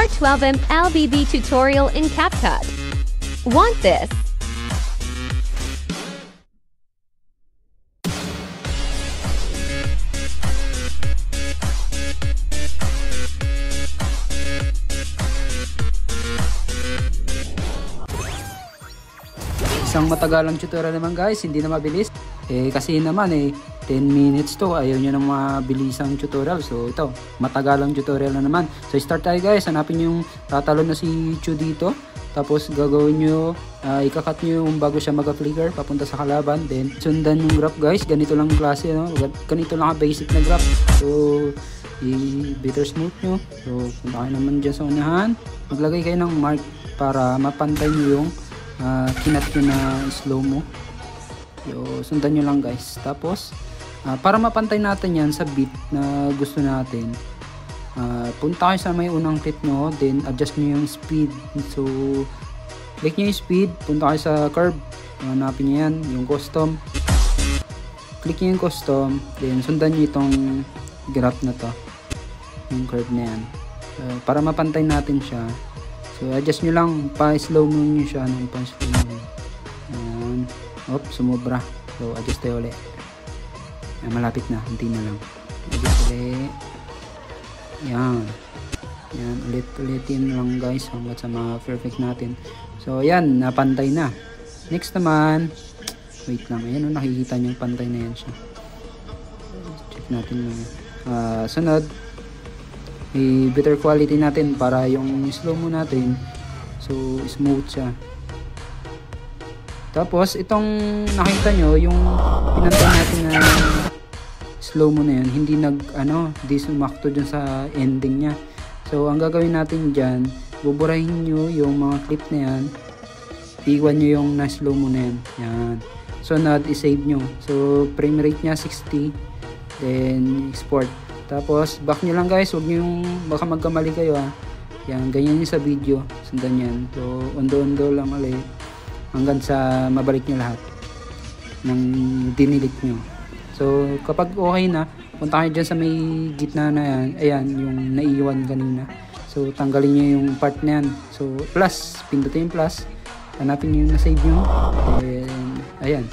412M LBB tutorial in CapCut. Want this? Isang matagalang tutorial naman guys, hindi na mabilis. Kasi naman 10 minutes to, ayaw nyo ng mabilisang tutorial. So ito, matagalang tutorial na naman. So start tayo guys, hanapin yung tatalon na si Chu dito. Tapos gagawin nyo, ikakat nyo yung bago siya mag-flicker papunta sa kalaban. Then sundan yung graph guys, ganito lang klase, no? Ganito lang basic na graph. So i-bitter smooth nyo. So punta kayo naman dyan sa unahan. Maglagay kayo ng mark para mapantay nyo yung kinat nyo na slow mo. So sundan nyo lang guys. Tapos para mapantay natin yan sa beat na gusto natin, punta kayo sa may unang clip nyo, then adjust nyo yung speed. So click nyo yung speed, punta kayo sa curve, hanapin nyo yan, yung custom, click nyo yung custom, then sundan nyo itong graph na to, yung curve na yan. Para mapantay natin siya, so adjust nyo lang, pa-slow mo nyo siya ng pa-slow mo. Ayan. Sumobra. So adjust tayo ulit. Malapit na, hindi na lang. Adjust ulit. Yan. Yan, ulit-ulitin lang guys hanggang sa ma-perfect natin. So yan, napantay na. Next naman, wait lang. Ayan, nakikita nyo yung pantay na yan siya. Check natin lang. Sunod, i-better quality natin para yung slow mo natin, so smooth siya. Tapos itong nakita nyo, yung pinantay natin na slow mo na yan, hindi di sumakto dyan sa ending nya. So ang gagawin natin dyan, buburahin nyo yung mga clip na yan, iwan nyo yung na slow mo na yan. Yan. So i-save nyo. So frame rate nya 60, then export. Tapos back nyo lang guys, huwag nyo yung baka magkamali kayo Yan, ganyan yung sa video, sundan yan. So undo lang ulit hanggang sa mabalik nyo lahat ng dinilit nyo. So kapag okay na, punta kayo dyan sa may gitna na yan, ayan yung naiwan kanina. So tanggalin nyo yung part na yan. So plus, pindutin yung plus, hanapin nyo yung na-save nyo, and ayan,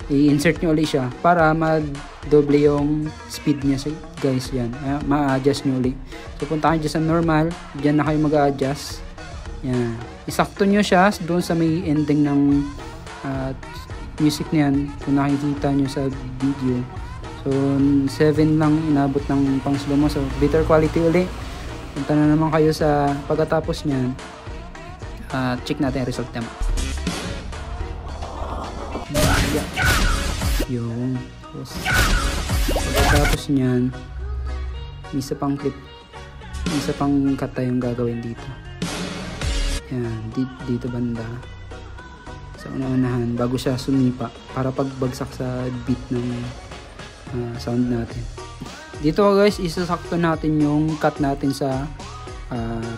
i-insert nyo ulit siya para doble yung speed niya guys. Yan, ma-adjust nyo ulit. So punta kayo dyan sa normal, dyan na kayo mag-a-adjust. Yan, isakto nyo siya doon sa may ending ng music niyan kung nakikita nyo sa video. So 7 lang inabot ng pang slow mo. So better quality ulit. Punta na naman kayo sa pagkatapos nyan, check natin ang result naman. Yung pagkatapos nyan, isa pang clip, isa pang kata yung gagawin dito. Yan, dito banda sa unahan bago siya sumipa para pagbagsak sa beat ng sound natin. Dito guys, isasakto natin yung cut natin sa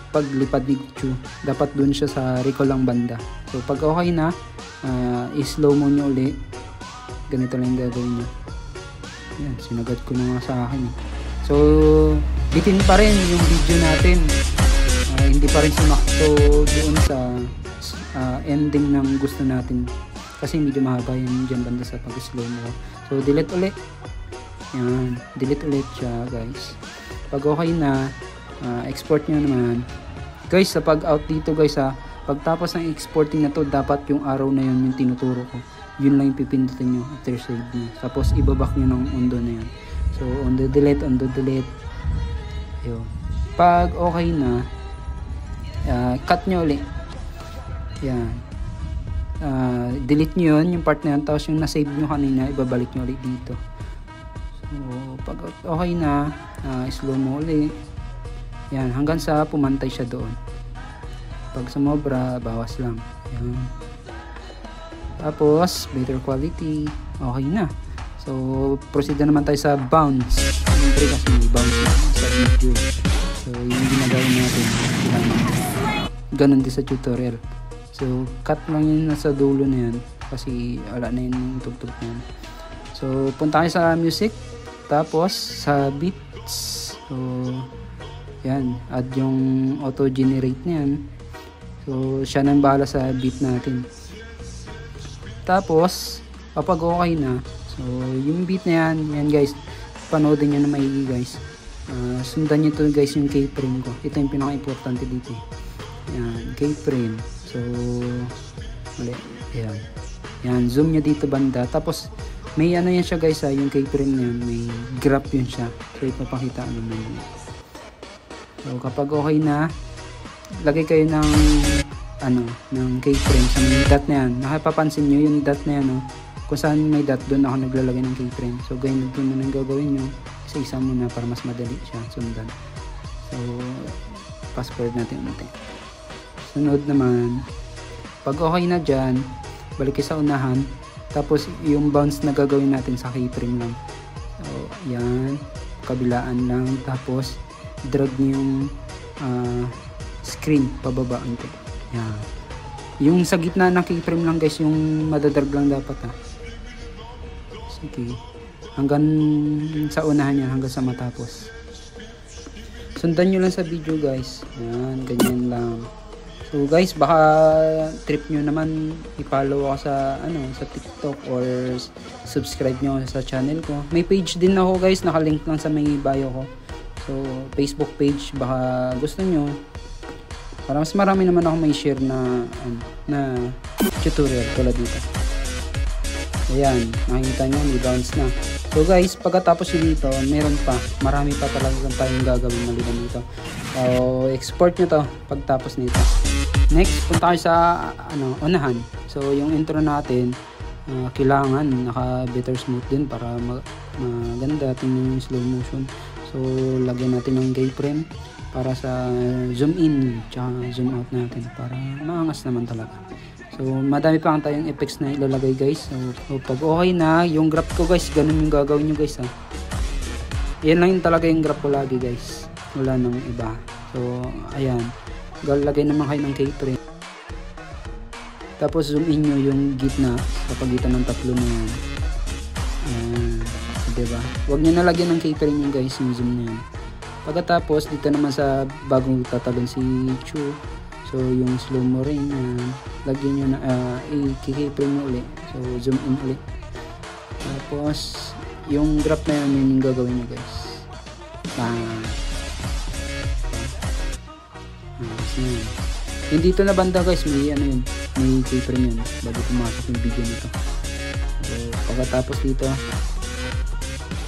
paglipad ni Chu. Dapat dun siya sa recall lang banda. So pag okay na, i-slow mo nyo ulit. Ganito lang yung gagawin nyo. Yan, sinagad ko na nga sa akin. So bitin pa rin yung video natin. Hindi pa rin sumakto doon sa ending ng gusto natin kasi medyo mahaba yung dyan banda sa pag-slow mo. So delete ulit. Yan, delete ulit siya guys. Pag okay na, export nyo naman guys. Sa pag-out dito guys pagtapos ng exporting na to, dapat yung arrow na yun yung tinuturo ko, yun lang yung pipindutin nyo after save nyo. Tapos ibabak nyo ng undo na yan. So undo delete. Yun. Pag okay na, cut nyo ulit. Yan, delete nyo yun, yung part na yun. Tapos yung na-save nyo kanina, ibabalik nyo ulit dito. So pag okay na, slow mo ulit. Yan, hanggang sa pumantay siya doon. Pag sumobra, bawas lang. Yan. Tapos better quality, okay na. So proceed na naman tayo sa bounce. Siyempre kasi bounce na sa video. So yung ginagawin natin, ganun din sa tutorial. So cut lang yun nasa dulo na yan kasi wala na yung tugtog na yan. So punta kayo sa music, tapos sa beats. So Yan, add yung auto-generate niyan. So, siya nang bahala sa beat natin. Tapos, kapag okay na, so, yung beat na yan guys, panoodin nyo na maigi guys. Sundan nyo to guys yung keyframe ko. Ito yung pinaka-importante dito. Yan, keyframe. So, mali. Yan, zoom nyo dito banda. Tapos, may ano yan siya guys yung keyframe na yan, may graph yun siya. So, ipapakita naman yun. So, kapag okay na, lagay kayo ng ng keyframe sa may dot na yan. Nakapapansin nyo yung dot na yan, kung saan may dot, doon ako naglalagay ng keyframe. So, ganyan doon na gagawin nyo. Isa-isa muna para mas madali siya sundan. So, fast forward natin unti. Sunod naman, pag okay na dyan, balik sa unahan. Tapos, yung bounce na gagawin natin sa keyframe lang. So, yan. Kabilaan lang. Tapos, drag nyo yung screen pababa unti. Yan. Yung sa gitna ng keyframe lang guys, yung madadrag lang dapat Sige. Hanggang sa unahan yan, hanggang sa matapos. Sundan nyo lang sa video guys. Yan, ganyan lang. So guys, baka trip nyo naman i-follow ako sa sa TikTok or subscribe nyo sa channel ko. May page din ako guys, nakalink lang sa may bio ko. So Facebook page, baka gusto nyo. Para mas marami naman ako may share na tutorial tulad dito. Ayan, makikita nyo, may bounce na. So guys, pagkatapos nyo dito, meron pa. Marami pa talaga tayong gagawin maliban dito. So, export nyo to pagtapos nito. Next, punta kayo sa unahan. So, yung intro natin, kailangan naka-better smooth din para maganda tingnan yung slow motion. So, lagyan natin ng keyframe para sa zoom in tsaka zoom out natin para maangas naman talaga. So, madami pa tayong effects na ilalagay guys. So, pag okay na, yung graph ko guys, ganun yung gagawin nyo guys Yan lang yung talaga yung graph ko lagi guys. Wala nang iba. So, ayan. Lagay naman kayo ng keyframe. Tapos, zoom in nyo yung gitna sa pagitan ng tatlo na yan. Diba? Huwag nyo nalagyan ng keyframe yung guys, yung zoom na yan. Pagkatapos, dito naman sa bagong tatalon si Chu. So, yung slow mo rin, lagyan nyo na, i-keyframe nyo ulit. So, zoom in ulit. Tapos, yung graph na yun, yung gagawin nyo guys. Yung dito na banda guys, may may keyframe yun. Bago pumasok yung video nito. So, pagkatapos dito,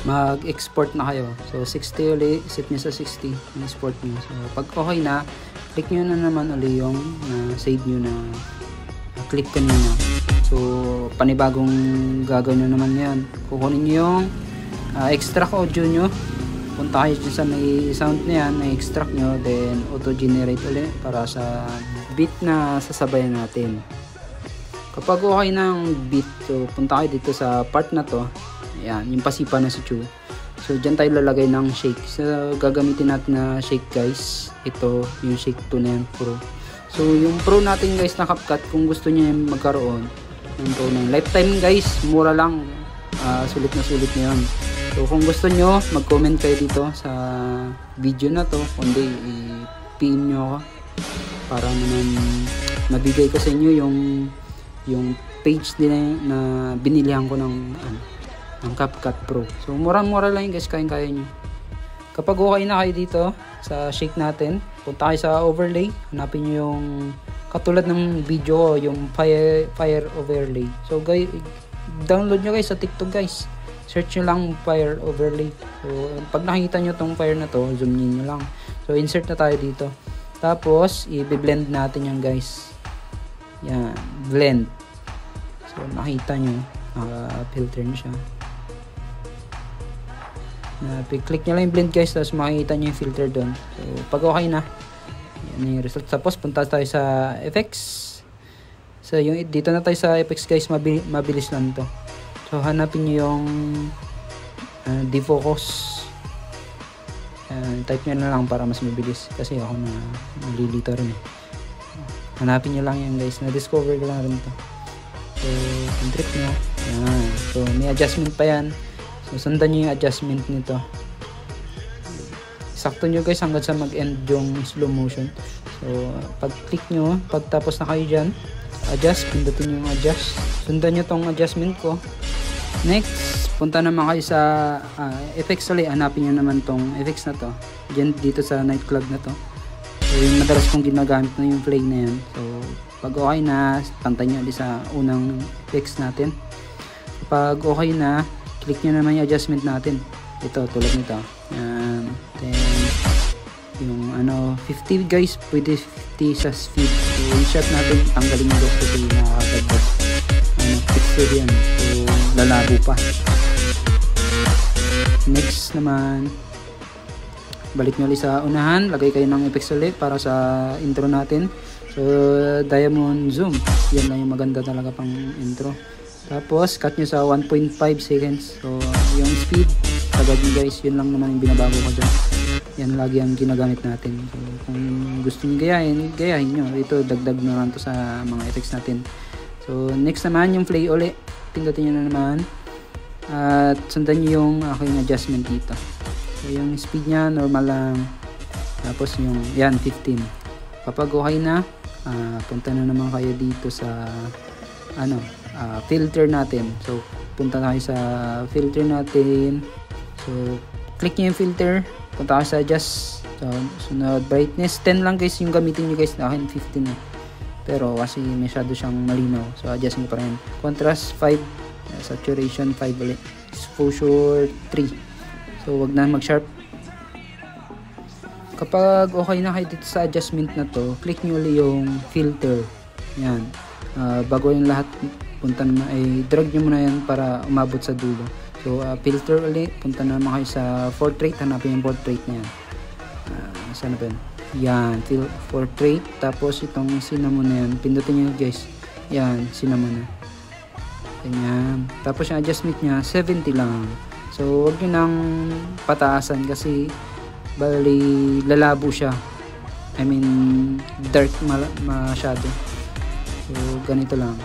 mag-export na kayo. So, 60 ulit, set nyo sa 60, yung export nyo. So, pag okay na, click nyo na naman ulit yung save nyo na click kanina. So, panibagong gagawin nyo naman yan. Kukunin nyo yung extract audio nyo. Punta kayo sa may sound na yan, na extract nyo, then auto-generate ulit para sa beat na sasabayan natin. Kapag okay ng beat, so punta kayo dito sa part na to. Ayan, yung pasipa na si Chu. So, dyan tayo lalagay ng shake. So, gagamitin natin na shake guys. Ito, yung shake 2 na yan, Pro. So, yung Pro natin guys na CapCut, kung gusto niyo magkaroon ng Pro na lifetime guys, mura lang. Sulit na yun. So, kung gusto nyo, mag-comment kayo dito sa video na to. Kundi, i-PM nyo ako para naman mabigay ko sa inyo yung page din na binilihan ko ng CapCut Pro. So, mura-mura lang yun guys, kaya nyo. Kapag okay na kayo dito sa shake natin, punta kayo sa overlay. Hanapin nyo yung katulad ng video ko, yung fire overlay. So, guys, download nyo guys sa TikTok guys. Search nyo lang fire overlay. So, pag nakita nyo tong fire na to, zoom nyo lang. So, insert na tayo dito. Tapos, i-blend natin yan guys. Yan, blend. So, nakita nyo, naka-filter nyo siya. Click nyo lang yung blend guys, tapos makikita nyo yung filter doon. So, pag okay na, yan yung result. Tapos, punta tayo sa effects. So, dito na tayo sa effects guys, mabilis lang to. So, hanapin nyo yung defocus. Type nyo na lang para mas mabilis. Kasi ako nalilito rin Hanapin nyo lang yan guys. Na-discover ko lang rin to. So, yung trip nyo. Yan. So, may adjustment pa yan. So, sundan nyo yung adjustment nito. sakto nyo guys hanggang sa mag-end yung slow motion. So pag click nyo, pag tapos na kayo dyan, adjust, pindutin nyo yung adjust, sundan nyo tong adjustment ko. Next, punta naman kayo sa effects ulit, hanapin nyo naman tong effects na to dyan, dito sa nightclub na to. So yung madalas kong ginagamit na yung play na yan. So pag okay na, pantay nyo ulit sa unang effects natin. Pag okay na, click nyo naman yung adjustment natin. Ito, tulad nito. Yan. Then, yung 50 guys, pwede 50 sa speed. So, yung shot natin, tanggalin nyo guys kasi nakakagdag. Pixel yan. So, lalabo pa. Next naman, balik nyo ulit sa unahan. Lagay kayo ng effects ulit para sa intro natin. So, diamond zoom. Yan lang yung maganda talaga pang intro. Tapos, cut nyo sa 1.5 seconds. So, yung speed, sagad nyo guys, yun lang naman yung binabago ko dyan. Yan lagi ang ginagamit natin. So, kung gusto nyo gayahin nyo. Ito, dagdag na lang to sa mga effects natin. So, next naman, yung play ulit. Pindutin nyo na naman. At sundan nyo yung aking adjustment dito. So, yung speed nya, normal lang. Tapos yung, yan, 15. Kapag okay na, punta na naman kayo dito sa, filter natin. So, punta na kayo sa filter natin. So, click nyo yung filter. Punta kayo sa adjust. So, sunod, brightness. 10 lang guys yung gamitin nyo guys. Akin 15 eh. Pero kasi masyado siyang malinaw. So, adjust nyo pa rin. Contrast 5. Saturation 5 ulit. Exposure 3. So, wag na mag-sharp. Kapag okay na kayo dito sa adjustment na to, click nyo ulit yung filter. Yan. Bago yung lahat, punta naman ay drag nyo muna yan para umabot sa dulo. So filter ulit, punta naman kayo sa portrait, hanapin yung portrait na yan. Saan ba yan? Yan, portrait, tapos itong cinnamon na yan, pindutin nyo guys. Yan, cinnamon na. Ganyan. Tapos yung adjustment nya 70 lang. So huwag nyo nang pataasan kasi bali lalabo siya. I mean dark masyado. So ganito lang.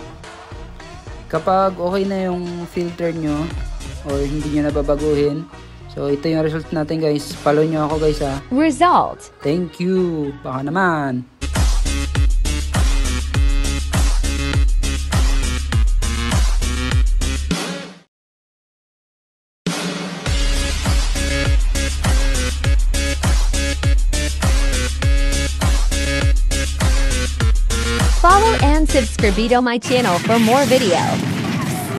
Kapag okay na yung filter nyo or hindi nyo nababaguhin, so ito yung result natin guys. Follow nyo ako guys ha. Result. Thank you. Baka naman. Follow and subscribe to my channel for more videos.